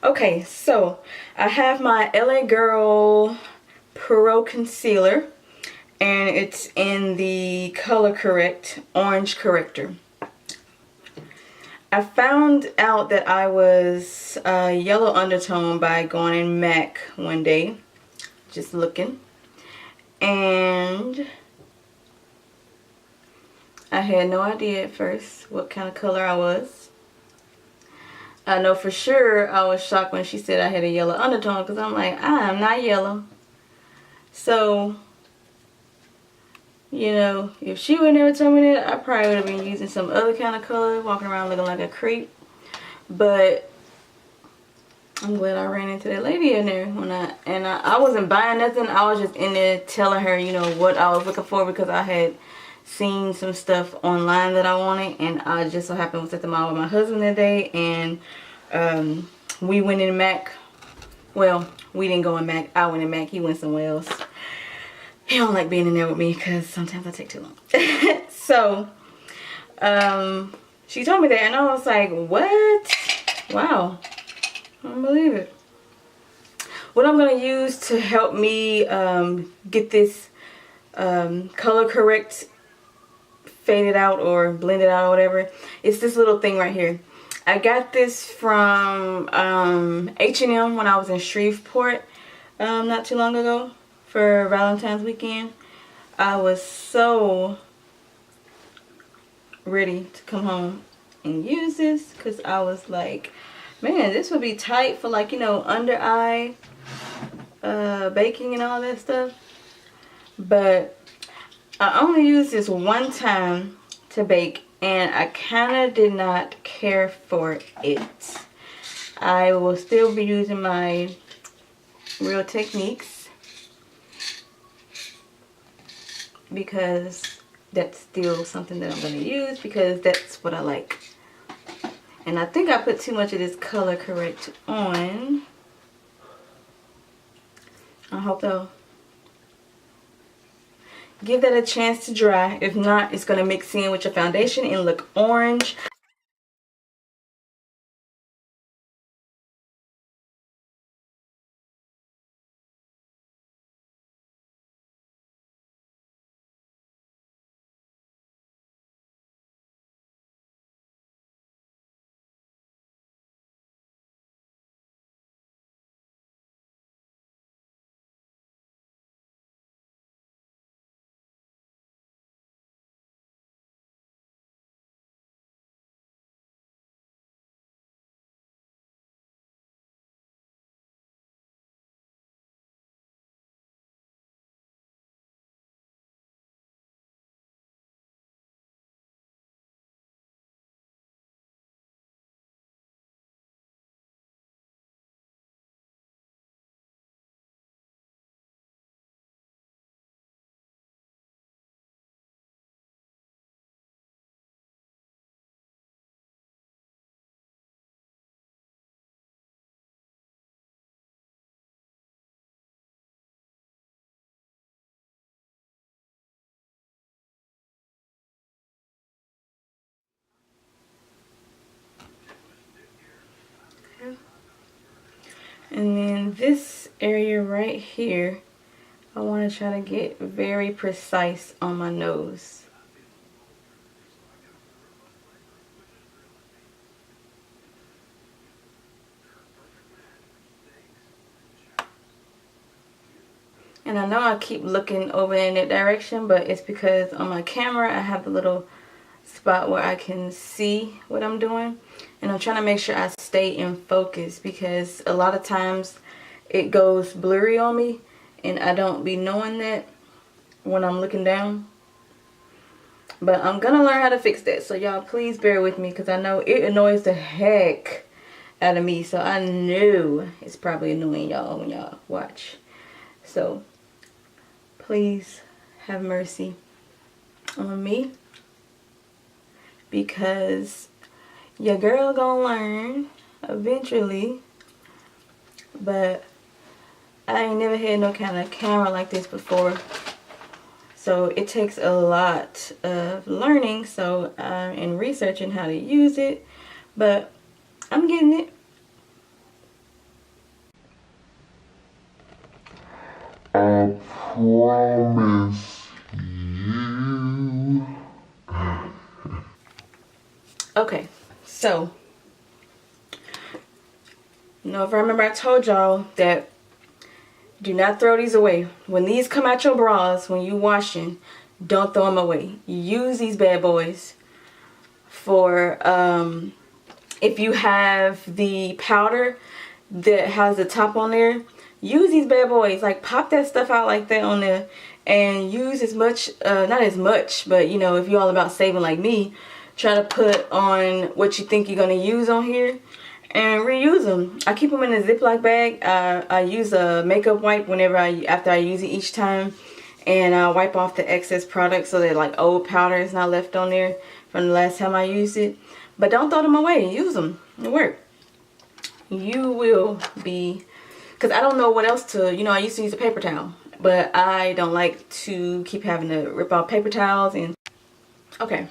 Okay, so I have my LA Girl Pro Concealer, and it's in the Color Correct Orange Corrector. I found out that I was yellow undertone by going in MAC one day, just looking, and I had no idea at first what kind of color I was. I know for sure I was shocked when she said I had a yellow undertone, because I'm like, I'm not yellow. So, you know, if she would never tell me that, I probably would have been using some other kind of color, walking around looking like a creep. But I'm glad I ran into that lady in there when I wasn't buying nothing. I was just in there telling her, you know, what I was looking for, because I had seen some stuff online that I wanted, and I just so happened was at the mall with my husband that day, and we went in MAC. Well, we didn't go in MAC. I went in MAC. He went somewhere else. He don't like being in there with me because sometimes I take too long. So she told me that, and I was like, what? Wow, I don't believe it. What I'm going to use to help me get this color correct faded out or blended out or whatever, it's this little thing right here. I got this from H&M when I was in Shreveport not too long ago for Valentine's weekend. I was so ready to come home and use this, because I was like, man, this would be tight for, like, you know, under eye baking and all that stuff. But I only used this one time to bake, and I kind of did not care for it. I will still be using my Real Techniques, because that's still something that I'm going to use, because that's what I like. And I think I put too much of this Color Correct on. I hope though. Give that a chance to dry. If not, it's going to mix in with your foundation and look orange. And then this area right here, I want to try to get very precise on my nose. And I know I keep looking over in that direction, but it's because on my camera I have the little spot where I can see what I'm doing. And I'm trying to make sure I stay in focus, because a lot of times it goes blurry on me and I don't be knowing that when I'm looking down. But I'm gonna learn how to fix that, so y'all please bear with me, because I know it annoys the heck out of me. So I know it's probably annoying y'all when y'all watch. So please have mercy on me, because your girl gonna learn eventually. But I ain't never had no kind of camera like this before, so it takes a lot of learning, so and researching how to use it. But I'm getting it. promise you. Okay, so if I remember, I told y'all that do not throw these away. When these come out your bras, when you washing, don't throw them away. Use these bad boys for if you have the powder that has the top on there, use these bad boys. Like, pop that stuff out like that on there and use as much, not as much, but you know, if you're all about saving like me, try to put on what you think you're going to use on here and reuse them. I keep them in a Ziploc bag. I use a makeup wipe after I use it each time, and I wipe off the excess product so that like old powder is not left on there from the last time I used it. But don't throw them away. Use them. It work. You will be, because I don't know what else to, you know, I used to use a paper towel, but I don't like to keep having to rip off paper towels. And okay,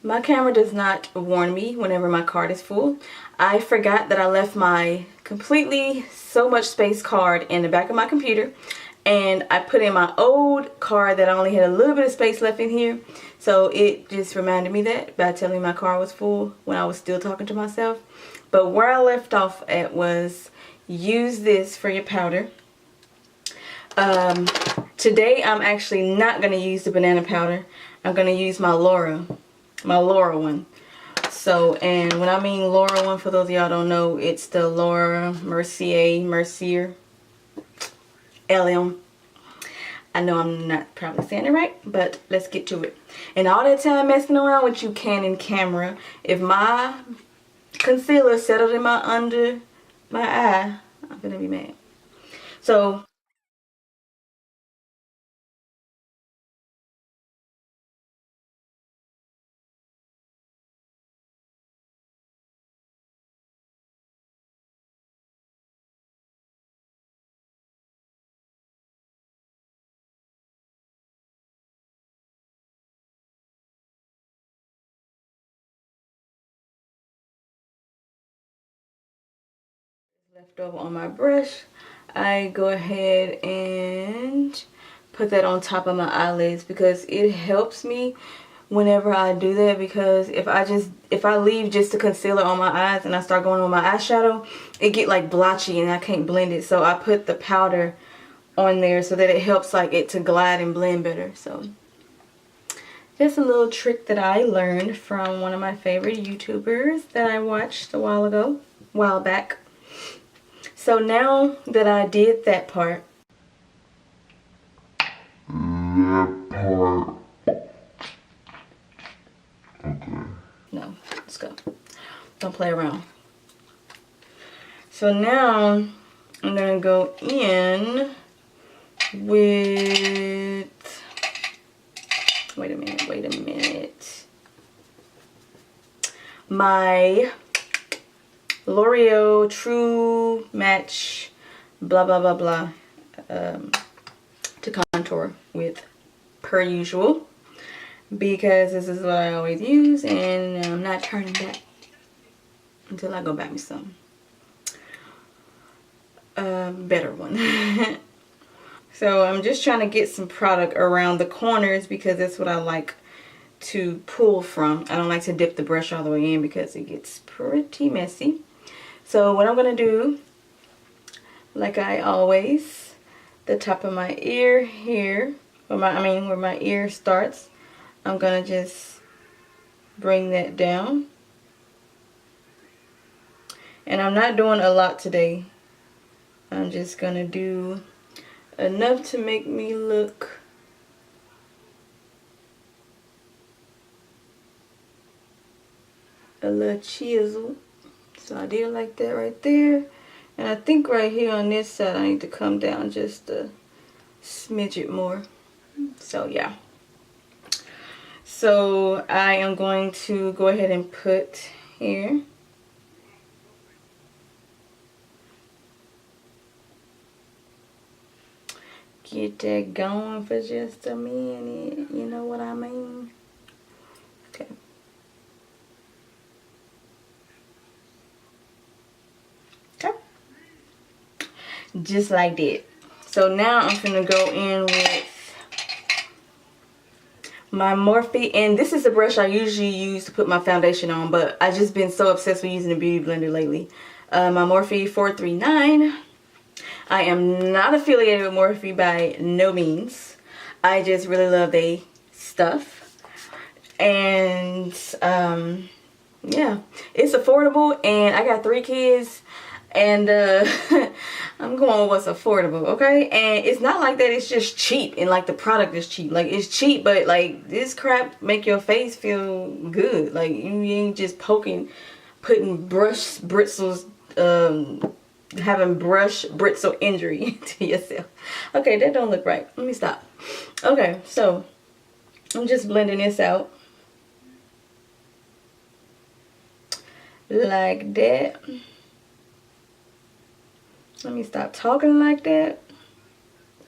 my camera does not warn me whenever my card is full. I forgot that I left my completely so much space card in the back of my computer, and I put in my old card that I only had a little bit of space left in here. So it just reminded me that by telling me my card was full when I was still talking to myself. But where I left off at was, use this for your powder. Today I'm actually not going to use the banana powder. I'm going to use my Laura one. So, and when I mean Laura one, for those of y'all don't know, it's the Laura Mercier LM. I know I'm not probably saying it right, but let's get to it. And all that time messing around with you Canon camera, if my concealer settled in under my eye, I'm gonna be mad. So left over on my brush, I go ahead and put that on top of my eyelids, because it helps me whenever I do that. Because if I leave just the concealer on my eyes and I start going on my eyeshadow, it get like blotchy and I can't blend it. So I put the powder on there so that it helps like it to glide and blend better. So just a little trick that I learned from one of my favorite YouTubers that I watched a while back. So now that I did that part, Okay. no, let's go. Don't play around. So now I'm gonna go in with, wait a minute, my L'Oreal True Match blah blah blah blah to contour with, per usual, because this is what I always use, and I'm not turning back until I go buy me some better one. So I'm just trying to get some product around the corners, because that's what I like to pull from. I don't like to dip the brush all the way in because it gets pretty messy. So what I'm going to do, like I always, the top of my ear here, where my ear starts, I'm going to just bring that down. And I'm not doing a lot today. I'm just going to do enough to make me look a little chiseled. So I did like that right there. And I think right here on this side I need to come down just a smidget more. So yeah. So I am going to go ahead and put here. Get that going for just a minute. You know what I mean? Okay. Okay. Just like that. So now I'm gonna go in with my Morphe, and this is the brush I usually use to put my foundation on, but I just been so obsessed with using the beauty blender lately. My Morphe 439. I am not affiliated with Morphe by no means. I just really love their stuff, and yeah, it's affordable, and I got 3 kids, and I'm going with what's affordable, okay? And it's not like that it's just cheap and like the product is cheap. Like, it's cheap, but like this crap make your face feel good. Like, you ain't just putting brush bristles, having brush bristle injury to yourself. Okay, that don't look right. Let me stop. Okay, so I'm just blending this out like that. Let me stop talking like that.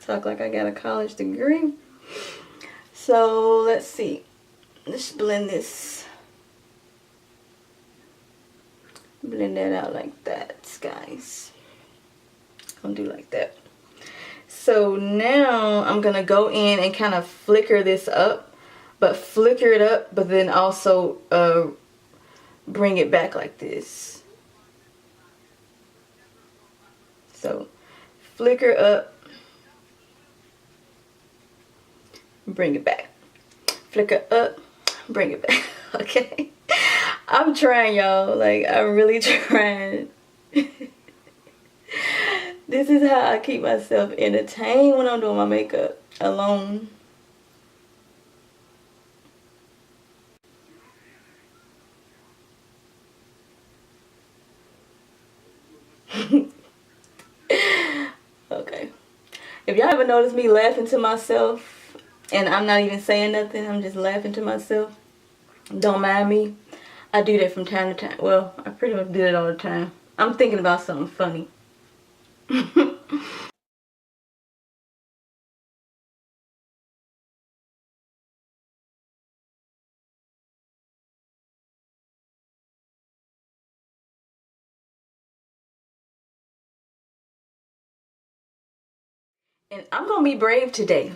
Talk like I got a college degree. So let's see. Let's blend this. Blend that out like that, guys. I'll do like that. So now I'm gonna go in and kind of flicker this up, but flicker it up, but then also bring it back like this. So flicker up, bring it back. Flicker up, bring it back. Okay, I'm trying, y'all. Like, I'm really trying. This is how I keep myself entertained when I'm doing my makeup alone. Okay. If y'all ever notice me laughing to myself and I'm not even saying nothing, I'm just laughing to myself, don't mind me. I do that from time to time. Well, I pretty much do it all the time. I'm thinking about something funny. And I'm gonna be brave today.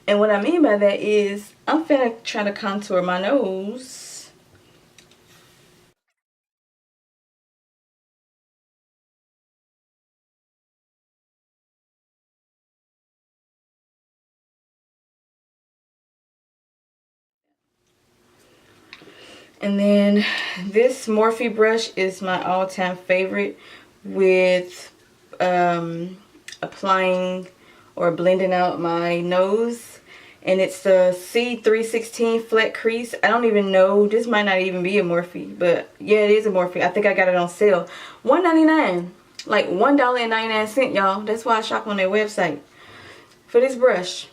And what I mean by that is I'm finna try to contour my nose. And then this Morphe brush is my all-time favorite with applying or blending out my nose. And it's the C315 Flat Crease. I don't even know. This might not even be a Morphe. But yeah, it is a Morphe. I think I got it on sale. $1.99. Like $1.99, y'all. That's why I shop on their website. For this brush.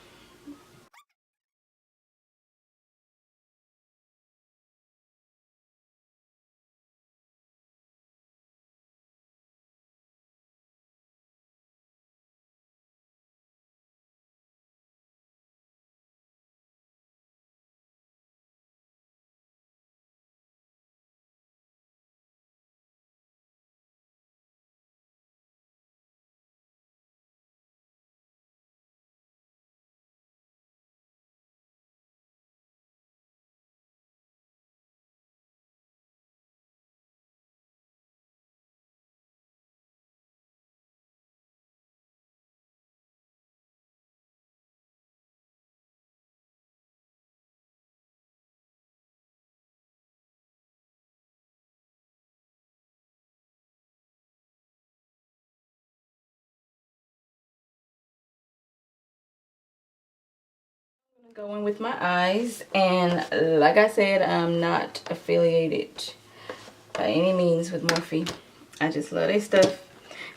Go in with my eyes, and like I said, I'm not affiliated by any means with Morphe. I just love their stuff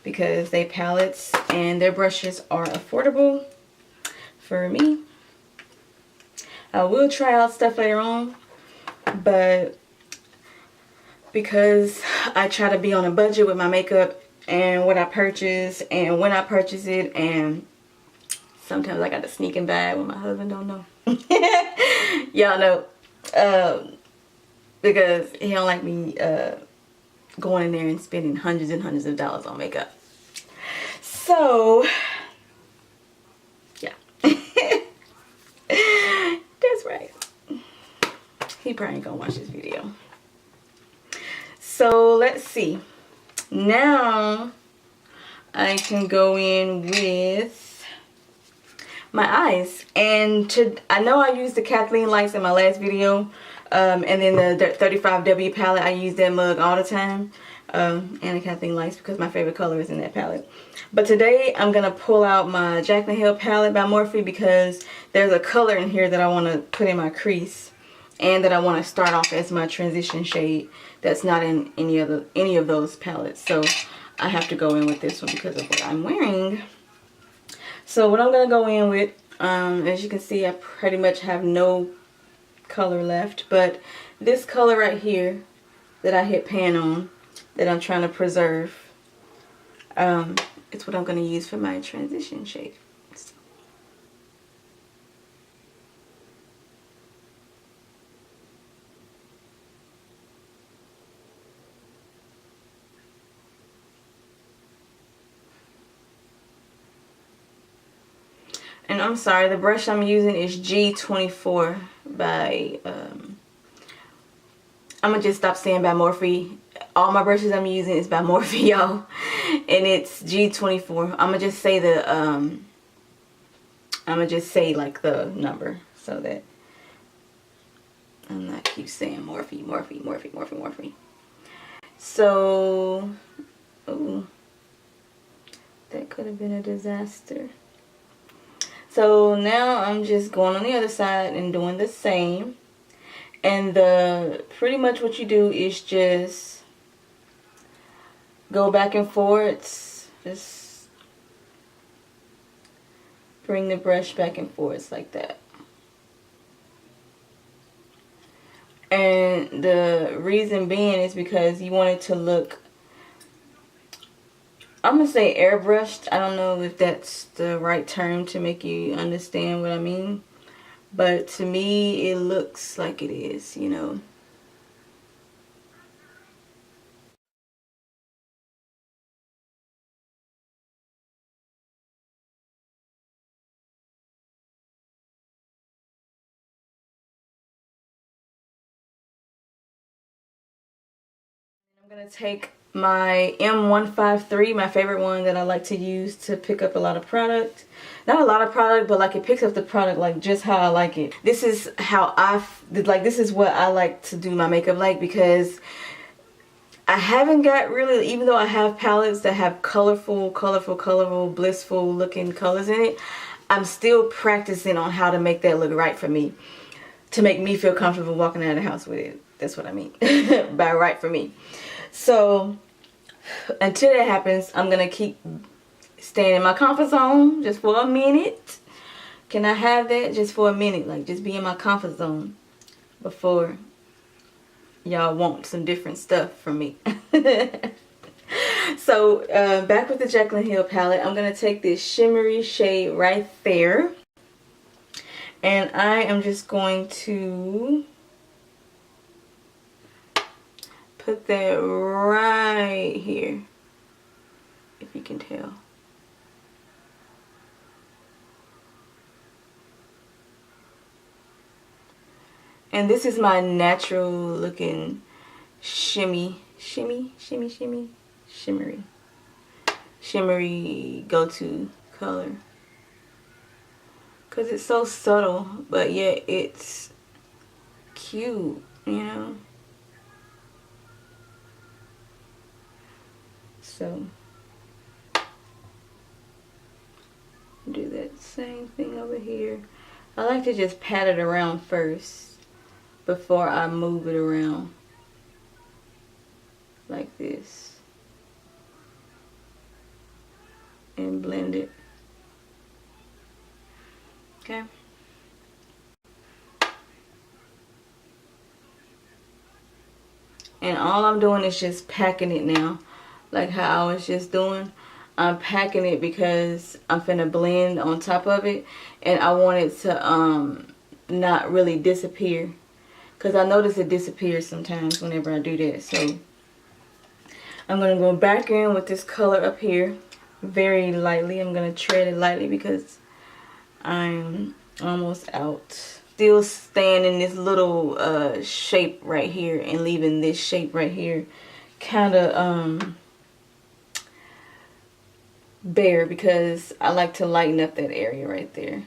because their palettes and their brushes are affordable for me. I will try out stuff later on, but because I try to be on a budget with my makeup and what I purchase and when I purchase it, and sometimes I got to sneak and buy it when my husband don't know. Y'all know, because he don't like me going in there and spending hundreds and hundreds of dollars on makeup. So yeah. That's right. He probably ain't gonna watch this video. So let's see. Now I can go in with my eyes. And I know I used the Kathleen lights in my last video. And then the 35W palette, I use that mug all the time. And the Kathleen lights because my favorite color is in that palette. But today I'm going to pull out my Jaclyn Hill palette by Morphe because there's a color in here that I want to put in my crease. And that I want to start off as my transition shade that's not in any of those palettes. So I have to go in with this one because of what I'm wearing. So what I'm going to go in with, as you can see, I pretty much have no color left. But this color right here that I hit pan on, that I'm trying to preserve, it's what I'm going to use for my transition shade. And I'm sorry, the brush I'm using is G24 by, I'm going to just stop saying by Morphe. All my brushes I'm using is by Morphe, y'all. And it's G24. I'm going to just say the, I'm going to just say like the number so that I'm not keep saying Morphe, Morphe, Morphe, Morphe, Morphe. So, ooh, that could have been a disaster. So now I'm just going on the other side and doing the same. And pretty much what you do is just go back and forth. Just bring the brush back and forth like that. And the reason being is because you want it to look, I'm going to say airbrushed. I don't know if that's the right term to make you understand what I mean. But to me, it looks like it is, you know. I'm going to take my M153, my favorite one that I like to use to pick up a lot of product. Not a lot of product, but like it picks up the product like just how I like it. This is how this is what I like to do my makeup like, because I haven't got really, even though I have palettes that have colorful, blissful looking colors in it, I'm still practicing on how to make that look right for me. To make me feel comfortable walking out of the house with it. That's what I mean by right for me. So until that happens, I'm going to keep staying in my comfort zone just for a minute. Can I have that just for a minute? Like just be in my comfort zone before y'all want some different stuff from me. So back with the Jaclyn Hill palette, I'm going to take this shimmery shade right there. And I am just going to put that right here, if you can tell. And this is my natural looking shimmery go-to color. Because it's so subtle, but yet it's cute, you know? So, do that same thing over here. I like to just pat it around first before I move it around like this and blend it. Okay. And all I'm doing is just packing it now, like how I was just doing. I'm packing it because I'm finna blend on top of it, and I want it to not really disappear, because I notice it disappears sometimes whenever I do that. So I'm gonna go back in with this color up here, very lightly. I'm going to tread it lightly because I'm almost out. Still staying in this little shape right here and leaving this shape right here kind of bare because I like to lighten up that area right there.